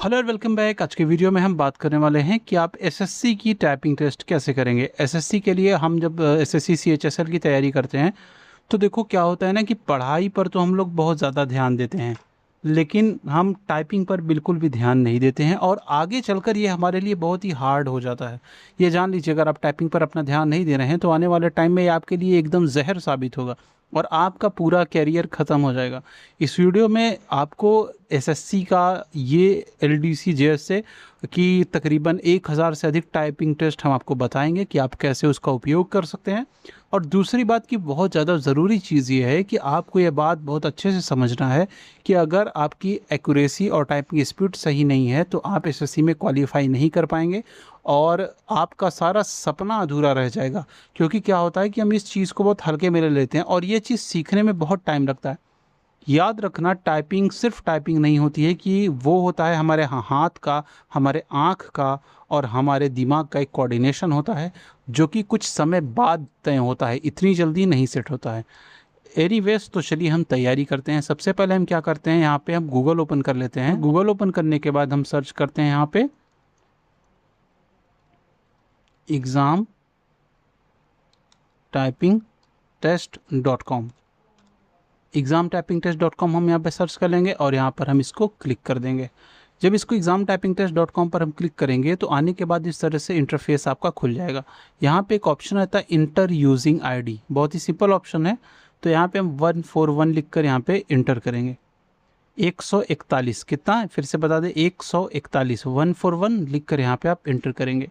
Hello और welcome back. आज के वीडियो में हम बात करने वाले हैं कि आप एसएससी की टाइपिंग टेस्ट कैसे करेंगे। एसएससी के लिए हम जब एसएससी सीएचएसएल की तैयारी करते हैं तो देखो क्या होता है ना कि पढ़ाई पर तो हम लोग बहुत ज़्यादा ध्यान देते हैं, लेकिन हम टाइपिंग पर बिल्कुल भी ध्यान नहीं देते हैं और आगे चलकर ये हमारे लिए बहुत ही हार्ड हो जाता है। ये जान लीजिए, अगर आप टाइपिंग पर अपना ध्यान नहीं दे रहे हैं तो आने वाले टाइम में ये आपके लिए एकदम जहर साबित होगा और आपका पूरा कैरियर ख़त्म हो जाएगा। इस वीडियो में आपको एसएससी का ये एलडीसी जेएस की तकरीबन 1000 से अधिक टाइपिंग टेस्ट हम आपको बताएंगे कि आप कैसे उसका उपयोग कर सकते हैं। और दूसरी बात की बहुत ज़्यादा ज़रूरी चीज़ ये है कि आपको ये बात बहुत अच्छे से समझना है कि अगर आपकी एक्यूरेसी और टाइपिंग स्पीड सही नहीं है तो आप एसएससी में क्वालिफाई नहीं कर पाएंगे और आपका सारा सपना अधूरा रह जाएगा। क्योंकि क्या होता है कि हम इस चीज़ को बहुत हल्के में ले लेते हैं और ये चीज़ सीखने में बहुत टाइम लगता है। याद रखना, टाइपिंग सिर्फ टाइपिंग नहीं होती है कि वो होता है हमारे हाथ का, हमारे आँख का और हमारे दिमाग का एक कोऑर्डिनेशन होता है जो कि कुछ समय बाद तय होता है, इतनी जल्दी नहीं सेट होता है। एनीवेज, तो चलिए हम तैयारी करते हैं। सबसे पहले हम क्या करते हैं, यहाँ पे हम गूगल ओपन कर लेते हैं। गूगल ओपन करने के बाद हम सर्च करते हैं यहाँ पे exam typing test .com। Exam typing test .com हम यहाँ पे सर्च कर लेंगे और यहाँ पर हम इसको क्लिक कर देंगे। जब इसको एग्ज़ाम टाइपिंग टेस्ट .com पर हम क्लिक करेंगे तो आने के बाद इस तरह से इंटरफेस आपका खुल जाएगा। यहाँ पे एक ऑप्शन आता है इंटर यूजिंग आईडी, बहुत ही सिंपल ऑप्शन है। तो यहाँ पे हम 141 लिख कर यहाँ पे इंटर करेंगे। 141 कितना है, फिर से बता दें, 141 141 लिख कर यहाँ पे आप इंटर करेंगे।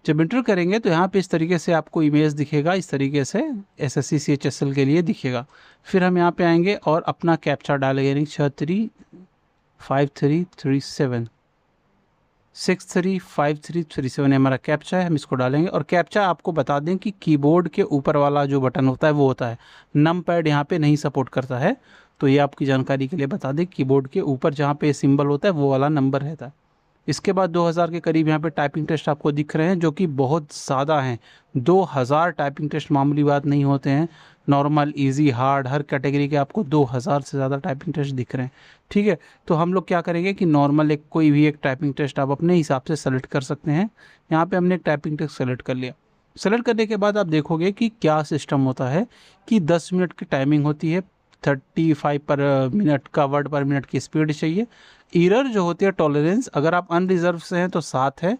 जब इंटर करेंगे तो यहाँ पे इस तरीके से आपको इमेज दिखेगा, इस तरीके से एसएससी सीएचएसएल के लिए दिखेगा। फिर हम यहाँ पे आएंगे और अपना कैप्चा डालेंगे, यानी 635337 635337 हमारा कैप्चा है, हम इसको डालेंगे। और कैप्चा आपको बता दें कि कीबोर्ड के ऊपर वाला जो बटन होता है वो होता है, नम पैड यहाँ पे नहीं सपोर्ट करता है। तो ये आपकी जानकारी के लिए बता दें, कीबोर्ड के ऊपर जहाँ पे सिंबल होता है वो वाला नंबर रहता है। इसके बाद 2000 के करीब यहाँ पे टाइपिंग टेस्ट आपको दिख रहे हैं जो कि बहुत ज़्यादा हैं। 2000 टाइपिंग टेस्ट मामूली बात नहीं होते हैं। नॉर्मल, इजी, हार्ड, हर कैटेगरी के आपको 2000 से ज़्यादा टाइपिंग टेस्ट दिख रहे हैं। ठीक है, तो हम लोग क्या करेंगे कि नॉर्मल एक कोई भी एक टाइपिंग टेस्ट आप अपने हिसाब से सेलेक्ट कर सकते हैं। यहाँ पे हमने एक टाइपिंग टेस्ट सेलेक्ट कर लिया। सेलेक्ट करने के बाद आप देखोगे कि क्या सिस्टम होता है कि 10 मिनट की टाइमिंग होती है, 35 पर मिनट का वर्ड पर मिनट की स्पीड चाहिए। एरर जो होती है टॉलरेंस, अगर आप अनरिजर्व से हैं तो 7 है,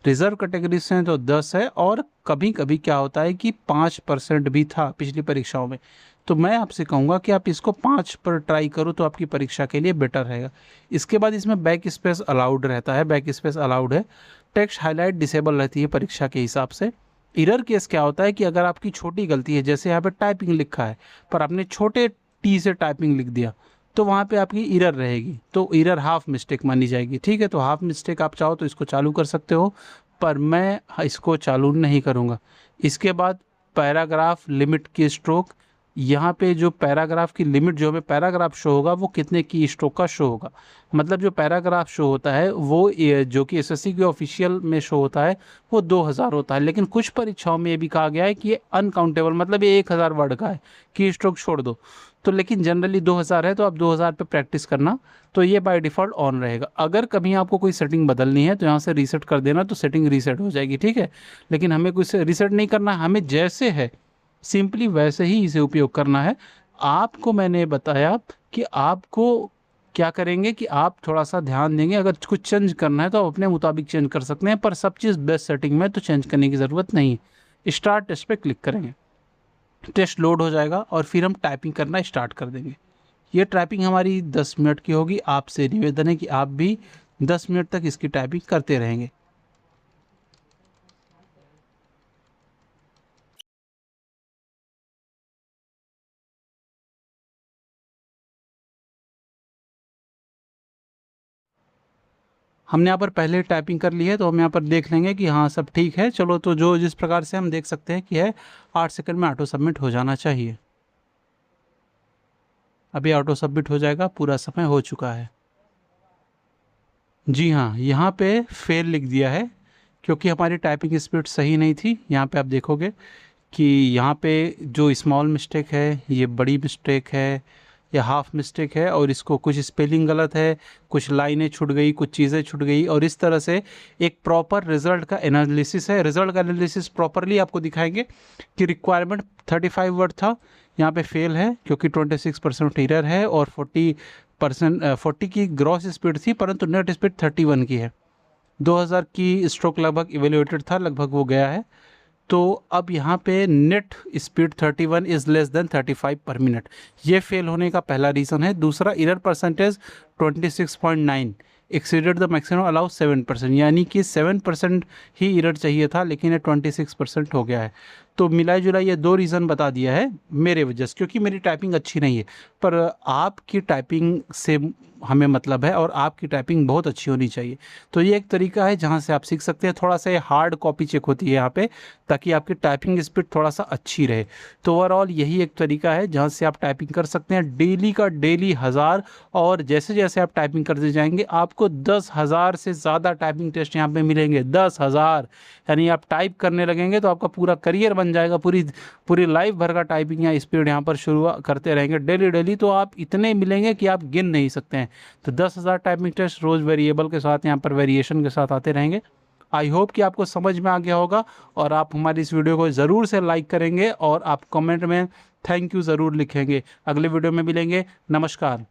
रिजर्व कैटेगरी से हैं तो 10 है, और कभी कभी क्या होता है कि 5% भी था पिछली परीक्षाओं में। तो मैं आपसे कहूँगा कि आप इसको 5 पर ट्राई करो तो आपकी परीक्षा के लिए बेटर रहेगा। इसके बाद इसमें बैक स्पेस अलाउड रहता है, बैक स्पेस अलाउड है। टेक्स्ट हाईलाइट डिसेबल रहती है परीक्षा के हिसाब से। एरर केस क्या होता है कि अगर आपकी छोटी गलती है, जैसे यहाँ पे टाइपिंग लिखा है पर आपने छोटे टी से टाइपिंग लिख दिया, तो वहाँ पे आपकी एरर रहेगी, तो एरर हाफ मिस्टेक मानी जाएगी। ठीक है, तो हाफ मिस्टेक आप चाहो तो इसको चालू कर सकते हो, पर मैं इसको चालू नहीं करूँगा। इसके बाद पैराग्राफ लिमिट की स्ट्रोक, यहाँ पे जो पैराग्राफ की लिमिट जो हमें पैराग्राफ शो होगा वो कितने की स्ट्रोक का शो होगा। मतलब जो पैराग्राफ शो होता है वो जो कि एसएससी के ऑफिशियल में शो होता है वो 2000 होता है, लेकिन कुछ परीक्षाओं में ये भी कहा गया है कि ये अनकाउंटेबल, मतलब ये 1000 वर्ड का है, की स्ट्रोक छोड़ दो। तो लेकिन जनरली 2000 है, तो आप 2000 पे प्रैक्टिस करना, तो ये बाय डिफ़ॉल्ट ऑन रहेगा। अगर कभी आपको कोई सेटिंग बदलनी है तो यहाँ से रीसेट कर देना, तो सेटिंग रीसेट हो जाएगी। ठीक है, लेकिन हमें कुछ रीसेट नहीं करना, हमें जैसे है सिंपली वैसे ही इसे उपयोग करना है। आपको मैंने बताया कि आपको क्या करेंगे कि आप थोड़ा सा ध्यान देंगे, अगर कुछ चेंज करना है तो आप अपने मुताबिक चेंज कर सकते हैं, पर सब चीज़ बेस्ट सेटिंग में तो चेंज करने की ज़रूरत नहीं है। स्टार्ट टेस्ट पे क्लिक करेंगे, टेस्ट लोड हो जाएगा और फिर हम टाइपिंग करना स्टार्ट कर देंगे। ये टाइपिंग हमारी 10 मिनट की होगी। आपसे निवेदन है कि आप भी 10 मिनट तक इसकी टाइपिंग करते रहेंगे। हमने यहाँ पर पहले टाइपिंग कर ली है, तो हम यहाँ पर देख लेंगे कि हाँ सब ठीक है। चलो, तो जो जिस प्रकार से हम देख सकते हैं कि है 8 सेकंड में ऑटो सबमिट हो जाना चाहिए। अभी ऑटो सबमिट हो जाएगा, पूरा समय हो चुका है। जी हाँ, यहाँ पे फेल लिख दिया है क्योंकि हमारी टाइपिंग स्पीड सही नहीं थी। यहाँ पे आप देखोगे कि यहाँ पे जो स्मॉल मिस्टेक है ये बड़ी मिस्टेक है, या हाफ मिस्टेक है और इसको कुछ स्पेलिंग गलत है, कुछ लाइनें छूट गई, कुछ चीज़ें छूट गई, और इस तरह से एक प्रॉपर रिजल्ट का एनालिसिस है। रिजल्ट का एनालिसिस प्रॉपरली आपको दिखाएंगे कि रिक्वायरमेंट 35 वर्ड था, यहाँ पे फेल है क्योंकि 26% एरर है, और 40 की ग्रॉस स्पीड थी परंतु नेट स्पीड 31 की है। 2000 की स्ट्रोक लगभग इवेल्युएटेड था, लगभग वो गया है। तो अब यहाँ पे net speed 31 is less than 35 पर मिनट, ये फेल होने का पहला रीज़न है। दूसरा, error percentage 26.9 exceeded the maximum allow 7%, यानी कि 7% ही एरर चाहिए था लेकिन ये 26% हो गया है। तो मिला जुला ये दो रीज़न बता दिया है मेरे वजह से, क्योंकि मेरी टाइपिंग अच्छी नहीं है, पर आपकी टाइपिंग से हमें मतलब है और आपकी टाइपिंग बहुत अच्छी होनी चाहिए। तो ये एक तरीका है जहाँ से आप सीख सकते हैं। थोड़ा सा ये हार्ड कॉपी चेक होती है यहाँ पे, ताकि आपकी टाइपिंग स्पीड थोड़ा सा अच्छी रहे। तो ओवरऑल यही एक तरीका है जहाँ से आप टाइपिंग कर सकते हैं डेली का डेली 1000, और जैसे जैसे आप टाइपिंग करते जाएंगे आपको 10,000 से ज़्यादा टाइपिंग टेस्ट यहाँ पे मिलेंगे। 10,000 यानी आप टाइप करने लगेंगे तो आपका पूरा करियर बन जाएगा, पूरी लाइफ भर का टाइपिंग या स्पीड यहाँ पर शुरू करते रहेंगे डेली डेली, तो आप इतने मिलेंगे कि आप गिन नहीं सकते हैं। तो 10,000 टाइपिंग टेस्ट रोज़ वेरिएबल के साथ, यहाँ पर वेरिएशन के साथ आते रहेंगे। आई होप कि आपको समझ में आ गया होगा, और आप हमारी इस वीडियो को ज़रूर से लाइक करेंगे और आप कमेंट में थैंक यू ज़रूर लिखेंगे। अगले वीडियो में मिलेंगे। नमस्कार।